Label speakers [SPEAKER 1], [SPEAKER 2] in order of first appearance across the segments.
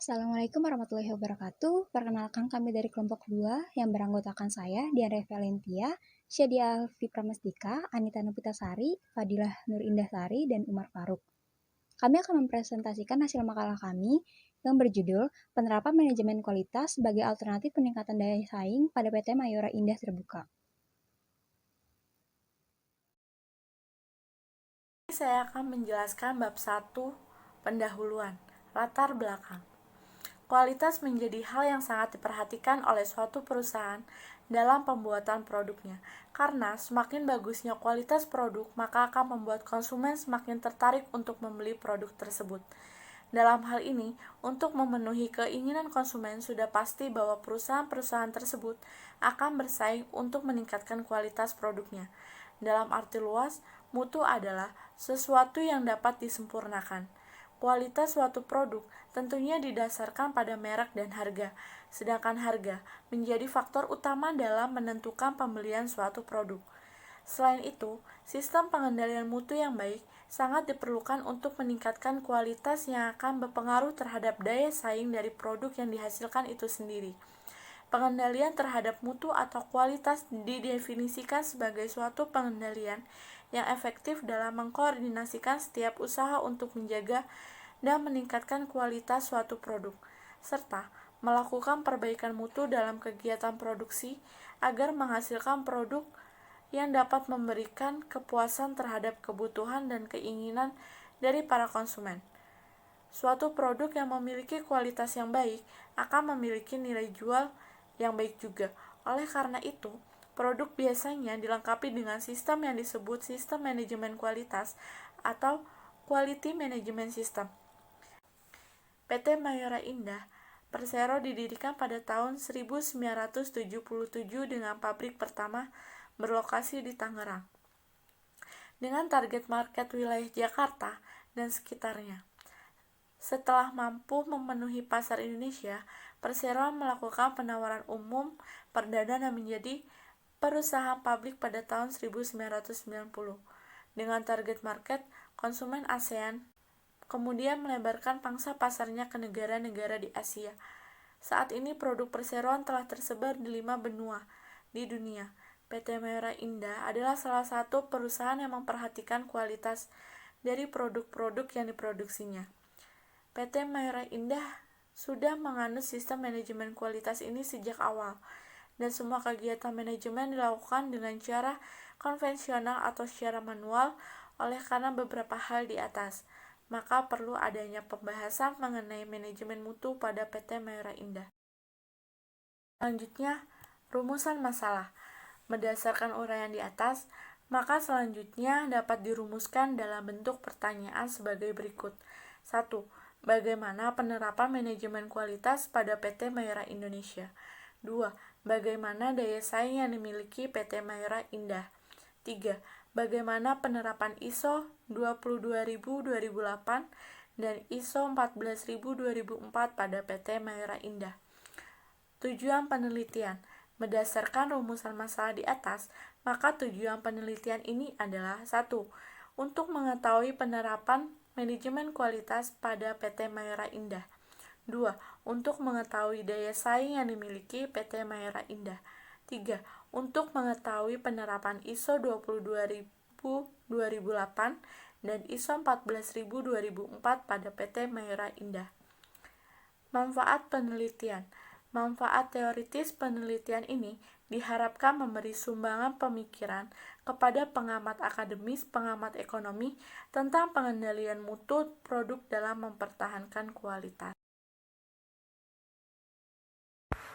[SPEAKER 1] Assalamualaikum warahmatullahi wabarakatuh. Perkenalkan kami dari kelompok 2 yang beranggotakan saya, Dian Valentia, Syadia Alfi Pramastika, Anita Novitasari, Fadilah Nur Indahsari, dan Umar Faruk. Kami akan mempresentasikan hasil makalah kami yang berjudul Penerapan Manajemen Kualitas sebagai Alternatif Peningkatan Daya Saing pada PT Mayora Indah Terbuka.
[SPEAKER 2] Saya akan menjelaskan bab 1, pendahuluan, latar belakang. Kualitas menjadi hal yang sangat diperhatikan oleh suatu perusahaan dalam pembuatan produknya, karena semakin bagusnya kualitas produk, maka akan membuat konsumen semakin tertarik untuk membeli produk tersebut. Dalam hal ini, untuk memenuhi keinginan konsumen, sudah pasti bahwa perusahaan-perusahaan tersebut akan bersaing untuk meningkatkan kualitas produknya. Dalam arti luas, mutu adalah sesuatu yang dapat disempurnakan. Kualitas suatu produk tentunya didasarkan pada merek dan harga, sedangkan harga menjadi faktor utama dalam menentukan pembelian suatu produk. Selain itu, sistem pengendalian mutu yang baik sangat diperlukan untuk meningkatkan kualitas yang akan berpengaruh terhadap daya saing dari produk yang dihasilkan itu sendiri. Pengendalian terhadap mutu atau kualitas didefinisikan sebagai suatu pengendalian yang efektif dalam mengkoordinasikan setiap usaha untuk menjaga dan meningkatkan kualitas suatu produk, serta melakukan perbaikan mutu dalam kegiatan produksi agar menghasilkan produk yang dapat memberikan kepuasan terhadap kebutuhan dan keinginan dari para konsumen. Suatu produk yang memiliki kualitas yang baik akan memiliki nilai jual yang baik juga. Oleh karena itu, produk biasanya dilengkapi dengan sistem yang disebut sistem manajemen kualitas atau Quality Management System. PT Mayora Indah Persero didirikan pada tahun 1977 dengan pabrik pertama berlokasi di Tangerang, dengan target market wilayah Jakarta dan sekitarnya. Setelah mampu memenuhi pasar Indonesia, Persero melakukan penawaran umum perdana dan menjadi perusahaan publik pada tahun 1990 dengan target market konsumen ASEAN, kemudian melebarkan pangsa pasarnya ke negara-negara di Asia. Saat ini produk perseroan telah tersebar di 5 benua di dunia. PT Mayora Indah adalah salah satu perusahaan yang memperhatikan kualitas dari produk-produk yang diproduksinya. PT Mayora Indah sudah menganut sistem manajemen kualitas ini sejak awal, dan semua kegiatan manajemen dilakukan dengan cara konvensional atau secara manual. Oleh karena beberapa hal di atas, maka perlu adanya pembahasan mengenai manajemen mutu pada PT Mayora Indah. Selanjutnya, rumusan masalah. Berdasarkan uraian di atas, maka selanjutnya dapat dirumuskan dalam bentuk pertanyaan sebagai berikut. 1. Bagaimana penerapan manajemen kualitas pada PT Mayora Indonesia? 2. Bagaimana daya saing yang dimiliki PT Mayora Indah? 3. Bagaimana penerapan ISO 22000-2008 dan ISO 14000-2004 pada PT Mayora Indah? Tujuan penelitian. Berdasarkan rumusan masalah di atas, maka tujuan penelitian ini adalah 1. Untuk mengetahui penerapan manajemen kualitas pada PT Mayora Indah. 2. Untuk mengetahui daya saing yang dimiliki PT Mayora Indah. 3. Untuk mengetahui penerapan ISO 22000-2008 dan ISO 14000-2004 pada PT Mayora Indah. Manfaat penelitian. Manfaat teoritis penelitian ini diharapkan memberi sumbangan pemikiran kepada pengamat akademis, pengamat ekonomi tentang pengendalian mutu produk dalam mempertahankan kualitas.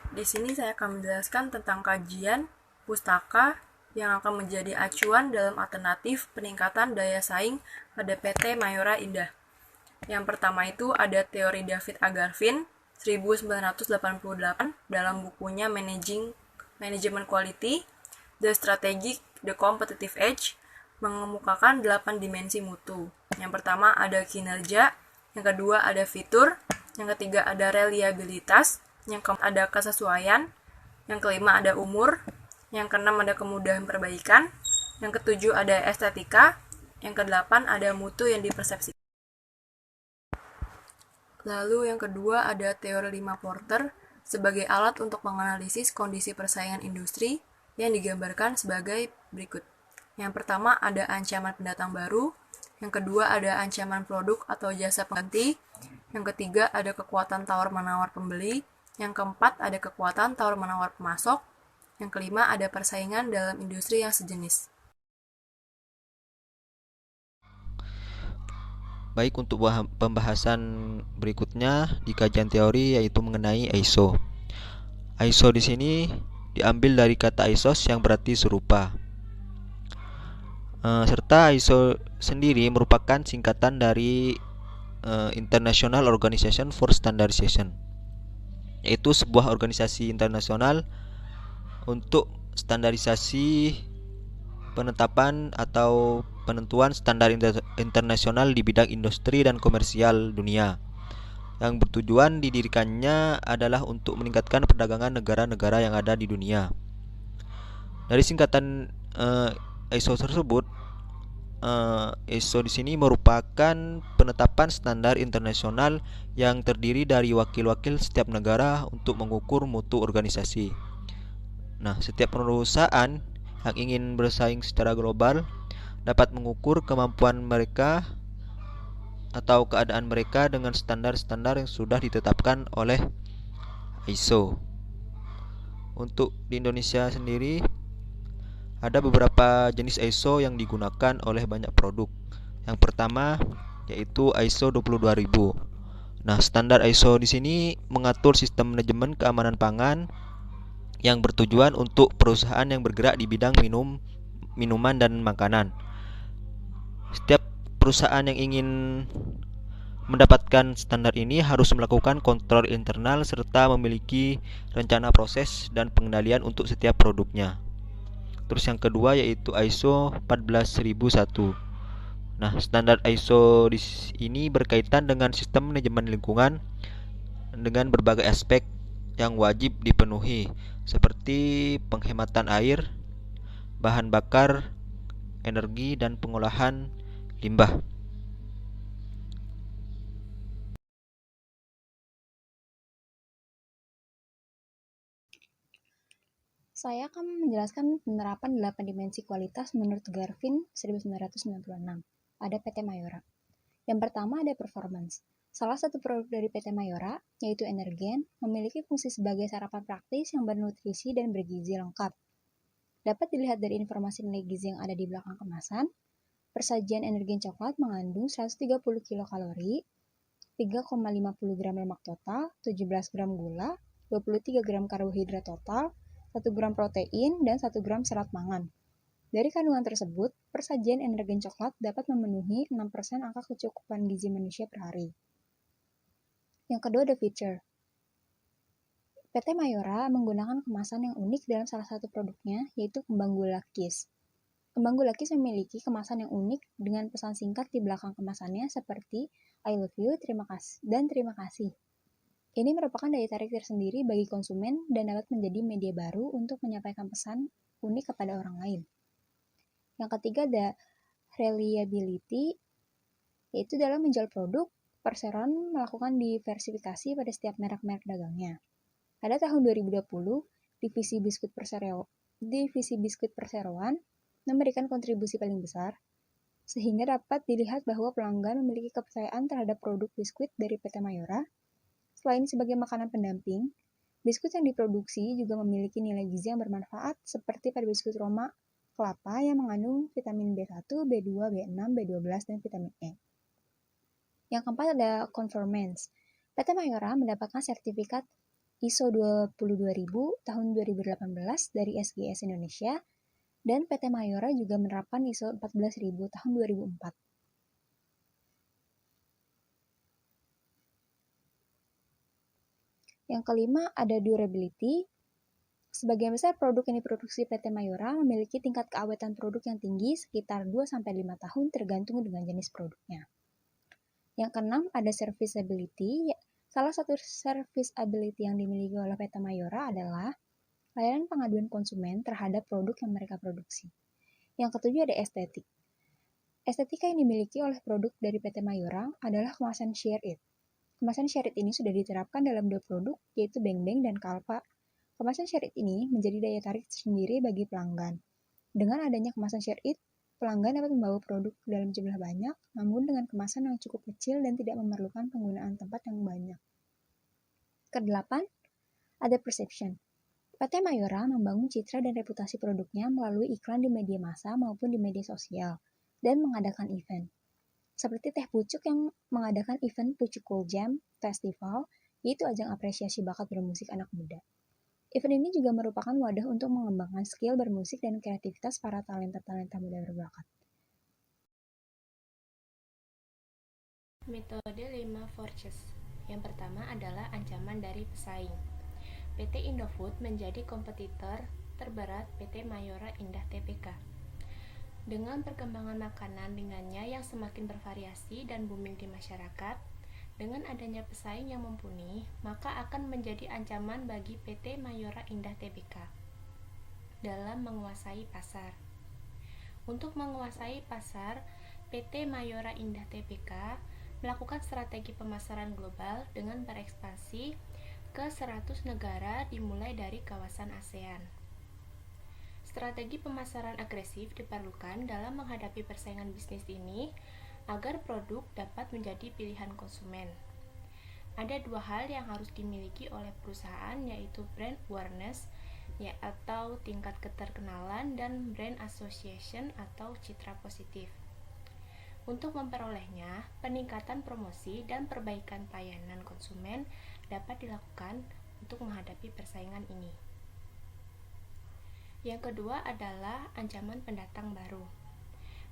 [SPEAKER 3] Di sini saya akan menjelaskan tentang kajian pustaka yang akan menjadi acuan dalam alternatif peningkatan daya saing pada PT Mayora Indah. Yang pertama itu ada teori David A. Garvin 1988 dalam bukunya Management Quality, The Strategic, The Competitive Edge, mengemukakan 8 dimensi mutu. Yang pertama ada kinerja, yang kedua ada fitur, yang ketiga ada reliabilitas, yang keempat ada kesesuaian, yang kelima ada umur, yang keenam ada kemudahan perbaikan, yang ketujuh ada estetika, yang kedelapan ada mutu yang dipersepsikan. Lalu yang kedua ada teori 5 Porter sebagai alat untuk menganalisis kondisi persaingan industri yang digambarkan sebagai berikut. Yang pertama ada ancaman pendatang baru, yang kedua ada ancaman produk atau jasa pengganti, yang ketiga ada kekuatan tawar-menawar pembeli, yang keempat ada kekuatan tawar-menawar pemasok, yang kelima ada persaingan dalam industri yang sejenis.
[SPEAKER 4] Baik, untuk pembahasan berikutnya di kajian teori yaitu mengenai ISO. ISO di sini diambil dari kata isos yang berarti serupa. Serta ISO sendiri merupakan singkatan dari International Organization for Standardization, yaitu sebuah organisasi internasional untuk standarisasi penetapan atau penentuan standar internasional di bidang industri dan komersial dunia, yang bertujuan didirikannya adalah untuk meningkatkan perdagangan negara-negara yang ada di dunia. Dari singkatan ISO tersebut, ISO di sini merupakan penetapan standar internasional yang terdiri dari wakil-wakil setiap negara untuk mengukur mutu organisasi. Nah, setiap perusahaan yang ingin bersaing secara global dapat mengukur kemampuan mereka atau keadaan mereka dengan standar-standar yang sudah ditetapkan oleh ISO. Untuk di Indonesia sendiri ada beberapa jenis ISO yang digunakan oleh banyak produk. Yang pertama yaitu ISO 22000. Nah, standar ISO di sini mengatur sistem manajemen keamanan pangan yang bertujuan untuk perusahaan yang bergerak di bidang minuman dan makanan. Setiap perusahaan yang ingin mendapatkan standar ini harus melakukan kontrol internal serta memiliki rencana proses dan pengendalian untuk setiap produknya. Terus yang kedua yaitu ISO 14001. Nah, standar ISO ini berkaitan dengan sistem manajemen lingkungan dengan berbagai aspek yang wajib dipenuhi seperti penghematan air, bahan bakar, energi, dan pengolahan limbah.
[SPEAKER 1] Saya akan menjelaskan penerapan 8 dimensi kualitas menurut Garvin 1996 pada PT Mayora. Yang pertama ada performance. Salah satu produk dari PT Mayora, yaitu Energen, memiliki fungsi sebagai sarapan praktis yang bernutrisi dan bergizi lengkap. Dapat dilihat dari informasi nilai gizi yang ada di belakang kemasan, persajian Energen coklat mengandung 130 kilokalori, 3,50 gram lemak total, 17 gram gula, 23 gram karbohidrat total, 1 gram protein, dan 1 gram serat pangan. Dari kandungan tersebut, persajian Energen coklat dapat memenuhi 6% angka kecukupan gizi manusia per hari. Yang kedua ada feature. PT Mayora menggunakan kemasan yang unik dalam salah satu produknya, yaitu kembang gula Kiss. Kembang gula Kiss memiliki kemasan yang unik dengan pesan singkat di belakang kemasannya seperti I love you, terima kasih, dan terima kasih. Ini merupakan daya tarik tersendiri bagi konsumen dan dapat menjadi media baru untuk menyampaikan pesan unik kepada orang lain. Yang ketiga ada reliability, yaitu dalam menjual produk, Perseroan melakukan diversifikasi pada setiap merek-merek dagangnya. Pada tahun 2020, divisi biskuit Perseroan memberikan kontribusi paling besar, sehingga dapat dilihat bahwa pelanggan memiliki kepercayaan terhadap produk biskuit dari PT Mayora. Selain sebagai makanan pendamping, biskuit yang diproduksi juga memiliki nilai gizi yang bermanfaat seperti pada biskuit Roma kelapa yang mengandung vitamin B1, B2, B6, B12, dan vitamin E. Yang keempat ada conformance. PT Mayora mendapatkan sertifikat ISO 22000 tahun 2018 dari SGS Indonesia, dan PT Mayora juga menerapkan ISO 14000 tahun 2004. Yang kelima ada durability. Sebagian besar produk yang diproduksi PT Mayora memiliki tingkat keawetan produk yang tinggi sekitar 2-5 tahun tergantung dengan jenis produknya. Yang keenam ada serviceability. Salah satu serviceability yang dimiliki oleh PT Mayora adalah layanan pengaduan konsumen terhadap produk yang mereka produksi. Yang ketujuh ada estetik. Estetika yang dimiliki oleh produk dari PT Mayora adalah kemasan Share It. Kemasan syariat ini sudah diterapkan dalam 2 produk, yaitu Beng Beng dan Kalpa. Kemasan syariat ini menjadi daya tarik tersendiri bagi pelanggan. Dengan adanya kemasan syariat, pelanggan dapat membawa produk dalam jumlah banyak, namun dengan kemasan yang cukup kecil dan tidak memerlukan penggunaan tempat yang banyak. Kedelapan, ada perception. PT Mayora membangun citra dan reputasi produknya melalui iklan di media massa maupun di media sosial, dan mengadakan event. Seperti Teh Pucuk yang mengadakan event Pucuk Cool Jam Festival, yaitu ajang apresiasi bakat bermusik anak muda. Event ini juga merupakan wadah untuk mengembangkan skill bermusik dan kreativitas para talenta-talenta muda berbakat.
[SPEAKER 5] Metode 5 forces. Yang pertama adalah ancaman dari pesaing. PT Indofood menjadi kompetitor terberat PT Mayora Indah Tbk. Dengan perkembangan makanan ringannya yang semakin bervariasi dan booming di masyarakat, dengan adanya pesaing yang mumpuni, maka akan menjadi ancaman bagi PT Mayora Indah Tbk dalam menguasai pasar. Untuk menguasai pasar, PT Mayora Indah Tbk melakukan strategi pemasaran global dengan berekspansi ke 100 negara dimulai dari kawasan ASEAN. Strategi pemasaran agresif diperlukan dalam menghadapi persaingan bisnis ini agar produk dapat menjadi pilihan konsumen. Ada 2 hal yang harus dimiliki oleh perusahaan, yaitu brand awareness atau tingkat keterkenalan dan brand association atau citra positif. Untuk memperolehnya, peningkatan promosi dan perbaikan pelayanan konsumen dapat dilakukan untuk menghadapi persaingan ini. Yang kedua adalah ancaman pendatang baru.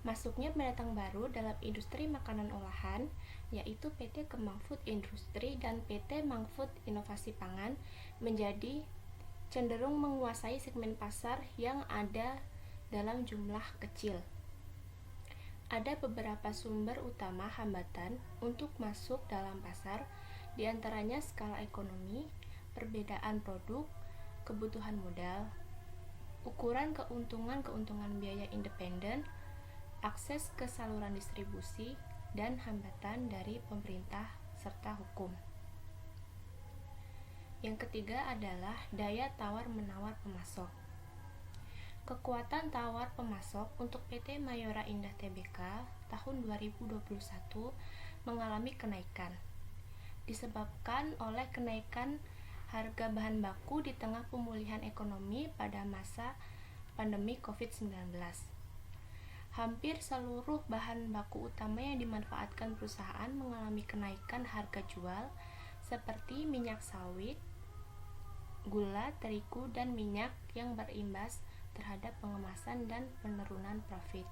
[SPEAKER 5] Masuknya pendatang baru dalam industri makanan olahan, yaitu PT Kemang Food Industry dan PT Mang Food Inovasi Pangan, menjadi cenderung menguasai segmen pasar yang ada dalam jumlah kecil. Ada beberapa sumber utama hambatan untuk masuk dalam pasar, diantaranya skala ekonomi, perbedaan produk, kebutuhan modal, ukuran keuntungan biaya independen, akses ke saluran distribusi, dan hambatan dari pemerintah serta hukum. Yang ketiga adalah daya tawar-menawar pemasok. Kekuatan tawar pemasok untuk PT Mayora Indah Tbk tahun 2021 mengalami kenaikan, disebabkan oleh kenaikan harga bahan baku di tengah pemulihan ekonomi pada masa pandemi COVID-19. Hampir seluruh bahan baku utama yang dimanfaatkan perusahaan mengalami kenaikan harga jual, seperti minyak sawit, gula, terigu, dan minyak, yang berimbas terhadap pengemasan dan penurunan profit.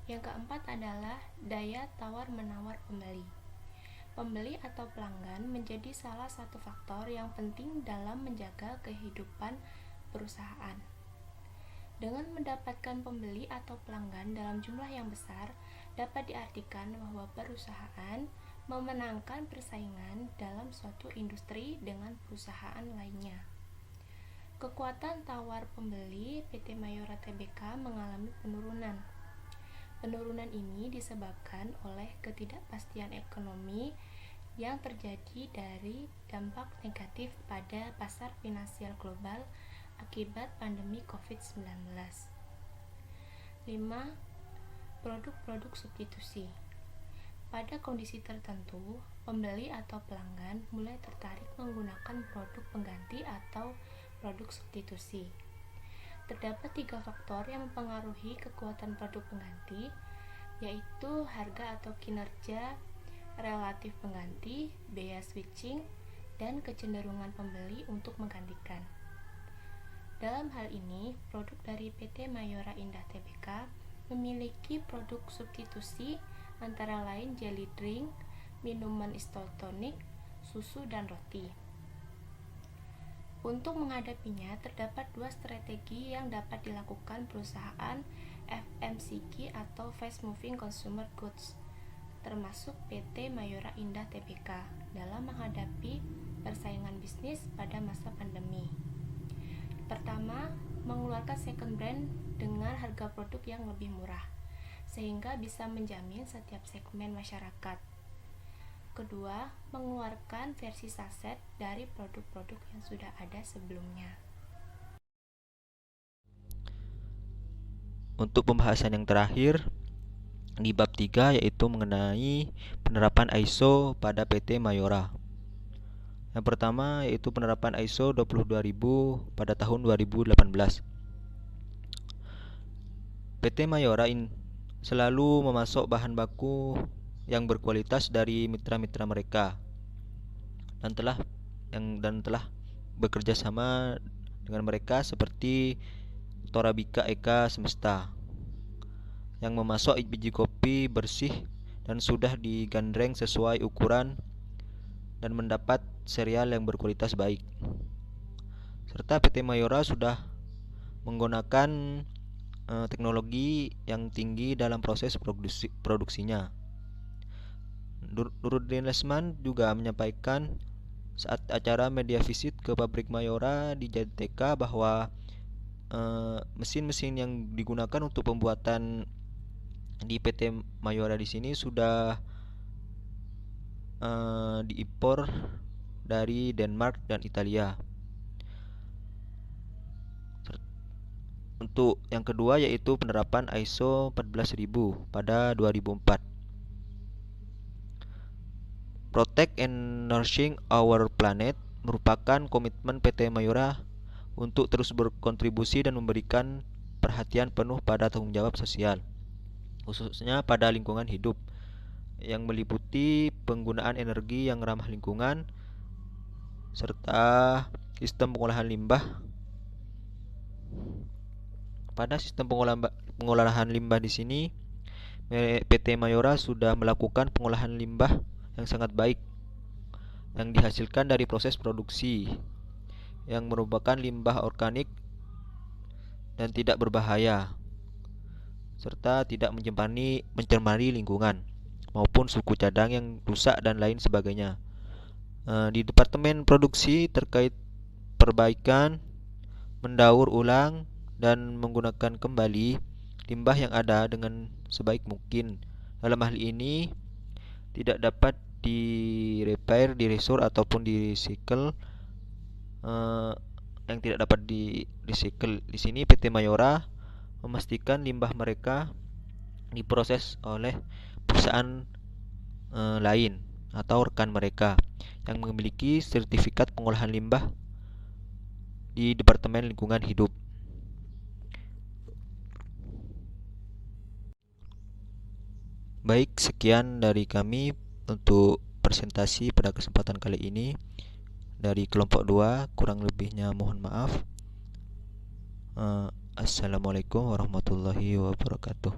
[SPEAKER 5] Yang keempat adalah daya tawar-menawar pembeli. Pembeli atau pelanggan menjadi salah satu faktor yang penting dalam menjaga kehidupan perusahaan. Dengan mendapatkan pembeli atau pelanggan dalam jumlah yang besar, dapat diartikan bahwa perusahaan memenangkan persaingan dalam suatu industri dengan perusahaan lainnya. Kekuatan tawar pembeli PT Mayora Tbk mengalami penurunan. Penurunan ini disebabkan oleh ketidakpastian ekonomi yang terjadi dari dampak negatif pada pasar finansial global akibat pandemi COVID-19. 5. Produk-produk substitusi. Pada kondisi tertentu, pembeli atau pelanggan mulai tertarik menggunakan produk pengganti atau produk substitusi. Terdapat 3 faktor yang mempengaruhi kekuatan produk pengganti, yaitu harga atau kinerja relatif pengganti, biaya switching, dan kecenderungan pembeli untuk menggantikan. Dalam hal ini, produk dari PT Mayora Indah Tbk memiliki produk substitusi antara lain jelly drink, minuman isotonik, susu, dan roti. Untuk menghadapinya, terdapat 2 strategi yang dapat dilakukan perusahaan FMCG atau Fast Moving Consumer Goods, termasuk PT Mayora Indah Tbk, dalam menghadapi persaingan bisnis pada masa pandemi. Pertama, mengeluarkan second brand dengan harga produk yang lebih murah, sehingga bisa menjamin setiap segmen masyarakat. kedua, mengeluarkan versi saset dari produk-produk yang sudah ada sebelumnya.
[SPEAKER 4] Untuk pembahasan yang terakhir di bab 3 yaitu mengenai penerapan ISO pada PT Mayora. Yang pertama yaitu penerapan ISO 22000 pada tahun 2018. PT Mayora selalu memasok bahan baku yang berkualitas dari mitra-mitra mereka dan telah bekerja sama dengan mereka seperti Torabika Eka Semesta yang memasok biji kopi bersih dan sudah digandreng sesuai ukuran dan mendapat serial yang berkualitas baik. Serta PT Mayora sudah menggunakan teknologi yang tinggi dalam proses produksinya. Nurudin Lesman juga menyampaikan saat acara media visit ke pabrik Mayora di JTK bahwa mesin-mesin yang digunakan untuk pembuatan di PT Mayora di sini sudah diimpor dari Denmark dan Italia. Untuk yang kedua yaitu penerapan ISO 14000 pada 2004. Protect and Nourishing Our Planet merupakan komitmen PT Mayora untuk terus berkontribusi dan memberikan perhatian penuh pada tanggung jawab sosial, khususnya pada lingkungan hidup, yang meliputi penggunaan energi yang ramah lingkungan serta sistem pengolahan limbah. Pada sistem pengolahan limbah di sini, PT Mayora sudah melakukan pengolahan limbah yang sangat baik yang dihasilkan dari proses produksi yang merupakan limbah organik dan tidak berbahaya serta tidak mencemari lingkungan maupun suku cadang yang rusak dan lain sebagainya. Di Departemen Produksi terkait perbaikan, mendaur ulang dan menggunakan kembali limbah yang ada dengan sebaik mungkin. Dalam hal ini tidak dapat di-repair, di-restore ataupun di-recycle, yang tidak dapat di-recycle. Di sini PT Mayora memastikan limbah mereka diproses oleh perusahaan lain atau rekan mereka yang memiliki sertifikat pengolahan limbah di Departemen Lingkungan Hidup. Baik, sekian dari kami untuk presentasi pada kesempatan kali ini dari kelompok 2. Kurang lebihnya mohon maaf. Assalamualaikum warahmatullahi wabarakatuh.